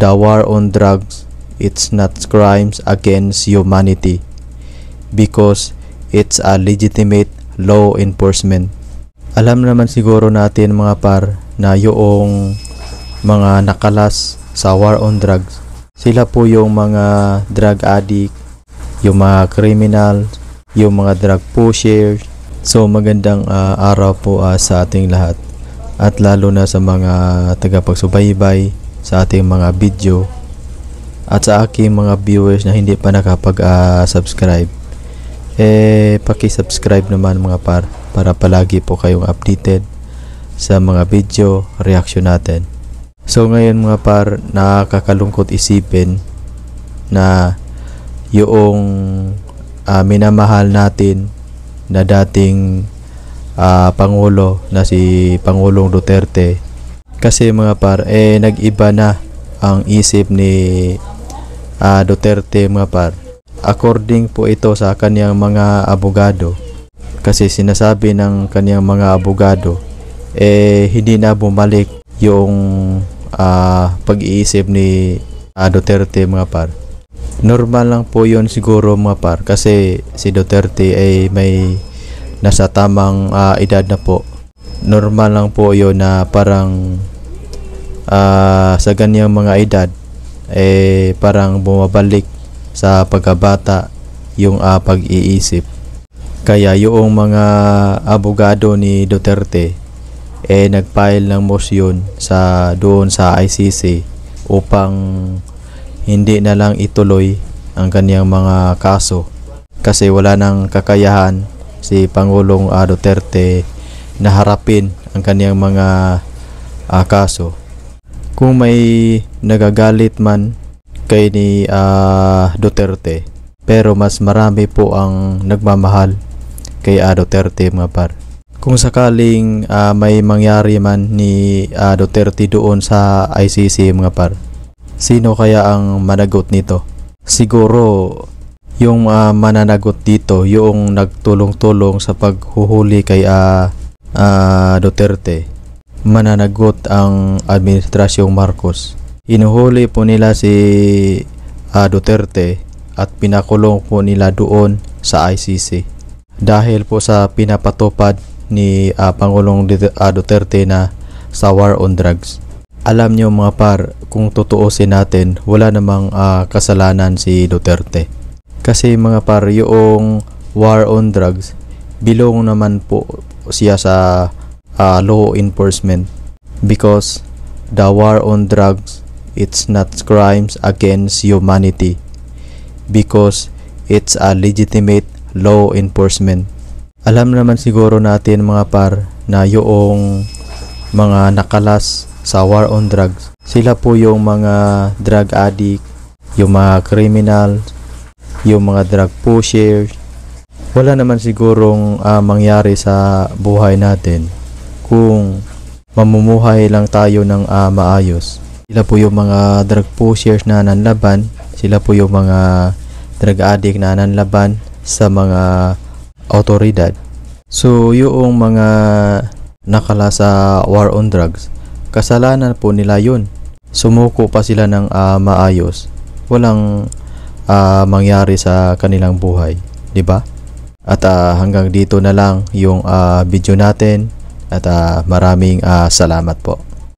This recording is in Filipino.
the war on drugs, it's not crimes against humanity because it's a legitimate law enforcement. Alam naman siguro natin mga par na yung mga nakalas sa war on drugs, sila po yung mga drug addict, yung mga criminal, yung mga drug pushers. So magandang araw po sa ating lahat, at lalo na sa mga tagapagsubaybay sa ating mga video at sa aking mga viewers na hindi pa nakapag-subscribe. Paki-subscribe naman mga par para palagi po kayong updated sa mga video reaction natin. So ngayon mga par, nakakalungkot isipin na yung minamahal natin na dating Pangulo na si Pangulong Duterte, kasi mga par nag-iba na ang isip ni Duterte mga par. According po ito sa kaniyang mga abogado, kasi sinasabi ng kaniyang mga abogado hindi na bumalik yung pag-iisip ni Duterte mga par. Normal lang po yun siguro mga par, kasi si Duterte ay may nasa tamang edad na po. Normal lang po yun na parang sa ganyang mga edad parang bumabalik sa pagkabata yung pag-iisip. Kaya yung mga abogado ni Duterte nag-file ng motion doon sa ICC upang hindi na lang ituloy ang kaniyang mga kaso, kasi wala nang kakayahan si Pangulong Duterte na harapin ang kaniyang mga kaso. Kung may nagagalit man kay ni Duterte, pero mas marami po ang nagmamahal kay Duterte mga par. Kung sakaling may mangyari man ni Duterte doon sa ICC mga par, sino kaya ang managot nito? Siguro yung mananagot dito yung nagtulong-tulong sa paghuhuli kay Duterte. Mananagot ang administrasyong Marcos. Inuhuli po nila si Duterte at pinakulong po nila doon sa ICC dahil po sa pinapatupad ni Pangulong Duterte na sa war on drugs. Alam nyo mga par, kung tutuusin natin, wala namang kasalanan si Duterte. Kasi mga par, yung war on drugs, bilong naman po siya sa law enforcement, because the war on drugs, it's not crimes against humanity because it's a legitimate law enforcement. Alam naman siguro natin mga par na yung mga nakalas sa war on drugs, sila po yung mga drug addict, yung mga criminal, yung mga drug pushers. Wala naman sigurong mangyari sa buhay natin kung mamumuhay lang tayo ng maayos. Sila po yung mga drug pushers na nanlaban, sila po yung mga drug addict na nanlaban sa mga autoridad. So yung mga nakala sa war on drugs, kasalanan po nila yun. Sumuko pa sila ng maayos, walang mangyari sa kanilang buhay, di ba? At hanggang dito na lang yung video natin, at maraming salamat po.